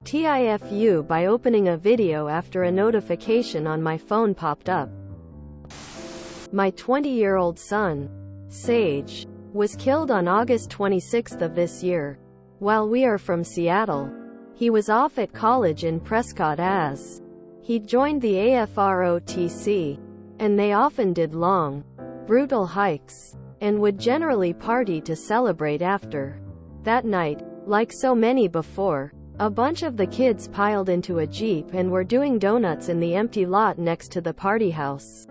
TIFU by opening a video after a notification on my phone popped up. My 20-year-old son, Sage, was killed on August 26 of this year. While we are from Seattle, he was off at college in Prescott as he'd joined the AFROTC, and they often did long, brutal hikes, and would generally party to celebrate after. That night, like so many before, a bunch of the kids piled into a Jeep and were doing donuts in the empty lot next to the party house.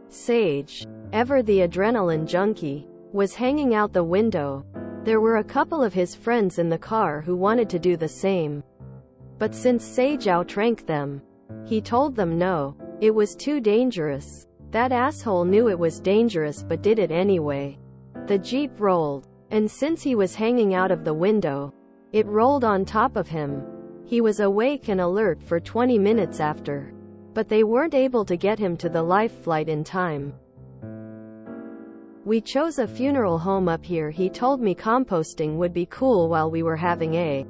Sage, ever the adrenaline junkie, was hanging out the window. There were a couple of his friends in the car who wanted to do the same. But since Sage outranked them, he told them no. It was too dangerous. That asshole knew it was dangerous but did it anyway. The Jeep rolled, and since he was hanging out of the window, it rolled on top of him. He was awake and alert for 20 minutes after, but they weren't able to get him to the life flight in time. We chose a funeral home up here. He told me composting would be cool while we were having a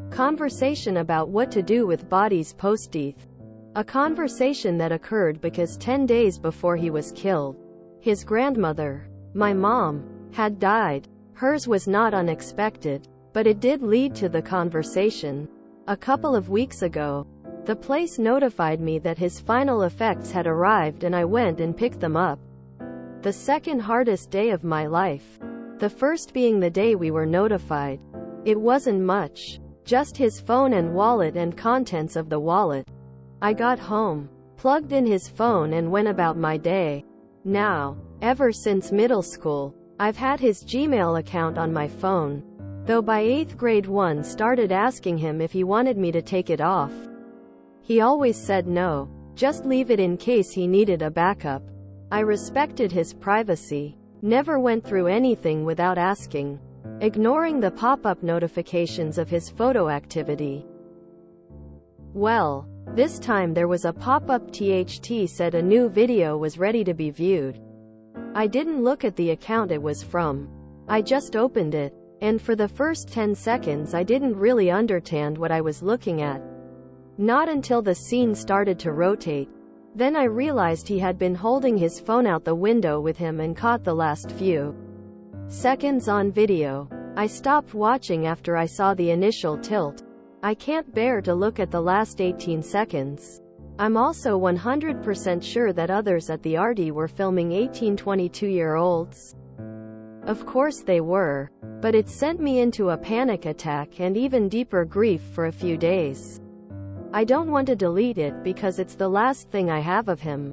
conversation about what to do with bodies post-death. A conversation that occurred because 10 days before he was killed, his grandmother, my mom, had died. Hers was not unexpected, but it did lead to the conversation. A couple of weeks ago, the place notified me that his final effects had arrived and I went and picked them up. The second hardest day of my life. The first being the day we were notified. It wasn't much, just his phone and wallet and contents of the wallet. I got home, plugged in his phone and went about my day. Now, ever since middle school, I've had his Gmail account on my phone. Though by 8th grade one started asking him if he wanted me to take it off. He always said no, just leave it in case he needed a backup. I respected his privacy, never went through anything without asking, ignoring the pop-up notifications of his photo activity. Well, this time there was a pop-up THT said a new video was ready to be viewed. I didn't look at the account it was from. I just opened it. And for the first 10 seconds I didn't really understand what I was looking at. Not until the scene started to rotate. Then I realized he had been holding his phone out the window with him and caught the last few seconds on video. I stopped watching after I saw the initial tilt. I can't bear to look at the last 18 seconds. I'm also 100% sure that others at the RD were filming 18-22-year-olds. Of course they were, but it sent me into a panic attack and even deeper grief for a few days. I don't want to delete it because it's the last thing I have of him.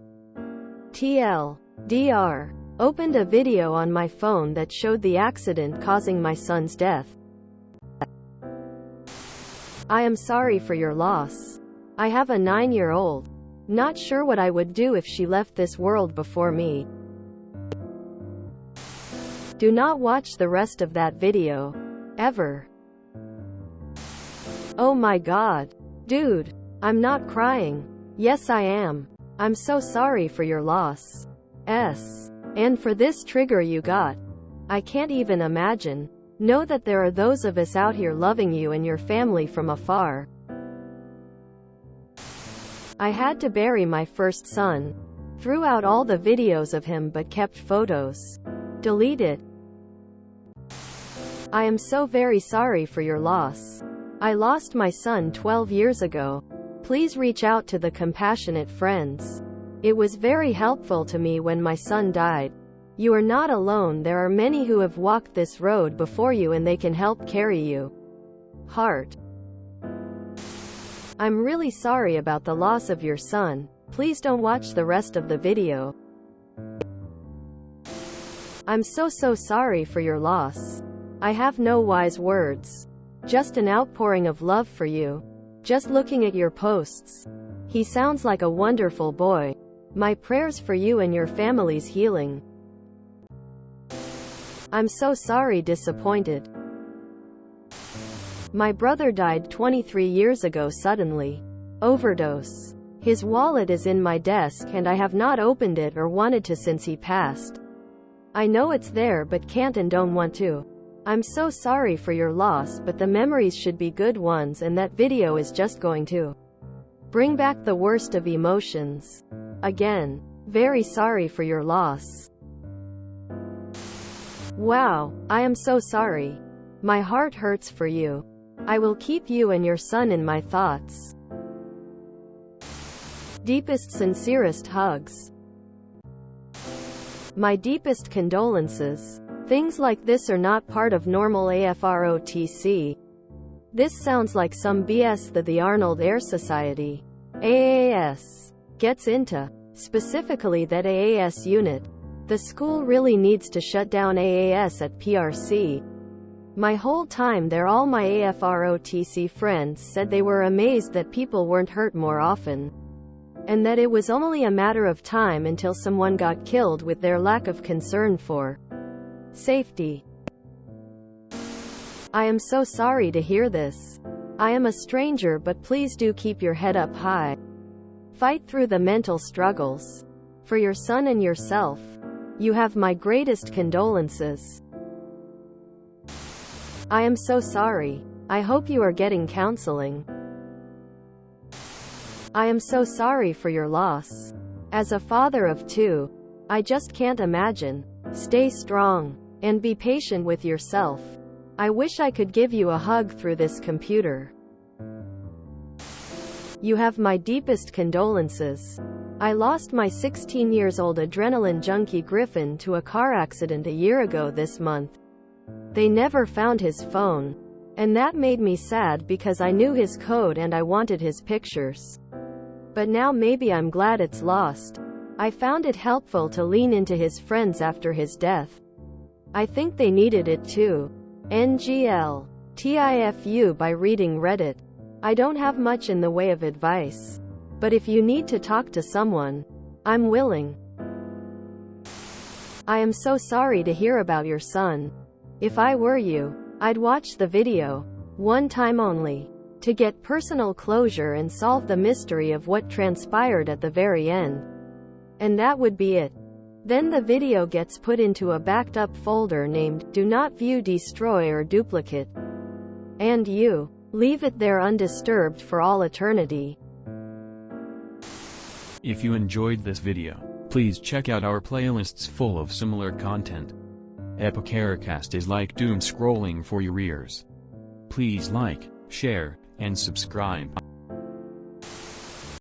TLDR. Opened a video on my phone that showed the accident causing my son's death. I am sorry for your loss. I have a 9-year-old. Not sure what I would do if she left this world before me. Do not watch the rest of that video. Ever. Oh my god. Dude. I'm not crying. Yes I am. I'm so sorry for your loss. And for this trigger you got. I can't even imagine. Know that there are those of us out here loving you and your family from afar. I had to bury my first son. Threw out all the videos of him but kept photos. Delete it. I am so very sorry for your loss. I lost my son 12 years ago. Please reach out to the compassionate friends. It was very helpful to me when my son died. You are not alone. There are many who have walked this road before you and they can help carry you. Heart. I'm really sorry about the loss of your son. Please don't watch the rest of the video. I'm so sorry for your loss. I have no wise words. Just an outpouring of love for you. Just looking at your posts. He sounds like a wonderful boy. My prayers for you and your family's healing. I'm so sorry. Disappointed. My brother died 23 years ago suddenly. Overdose. His wallet is in my desk and I have not opened it or wanted to since he passed. I know it's there but can't and don't want to. I'm so sorry for your loss, but the memories should be good ones, and that video is just going to bring back the worst of emotions. Again, very sorry for your loss. Wow, I am so sorry. My heart hurts for you. I will keep you and your son in my thoughts. Deepest, sincerest hugs. My deepest condolences. Things like this are not part of normal AFROTC. This sounds like some BS that the Arnold Air Society, AAS, gets into. Specifically that AAS unit. The school really needs to shut down AAS at PRC. My whole time there, all my AFROTC friends said they were amazed that people weren't hurt more often, and that it was only a matter of time until someone got killed with their lack of concern for safety. I am so sorry to hear this. I am a stranger, but please do keep your head up high. Fight through the mental struggles. For your son and yourself. You have my greatest condolences. I am so sorry. I hope you are getting counseling. I am so sorry for your loss. As a father of 2, I just can't imagine. Stay strong. And be patient with yourself. I wish I could give you a hug through this computer. You have my deepest condolences. I lost my 16-year-old adrenaline junkie Griffin to a car accident a year ago this month. They never found his phone. And that made me sad because I knew his code and I wanted his pictures. But now maybe I'm glad it's lost. I found it helpful to lean into his friends after his death. I think they needed it too. NGL. TIFU by reading Reddit. I don't have much in the way of advice. But if you need to talk to someone, I'm willing. I am so sorry to hear about your son. If I were you, I'd watch the video. One time only. To get personal closure and solve the mystery of what transpired at the very end. And that would be it. Then the video gets put into a backed up folder named Do Not View, Destroy or Duplicate. And you leave it there undisturbed for all eternity. If you enjoyed this video, please check out our playlists full of similar content. Epicaricast is like doom scrolling for your ears. Please like, share, and subscribe.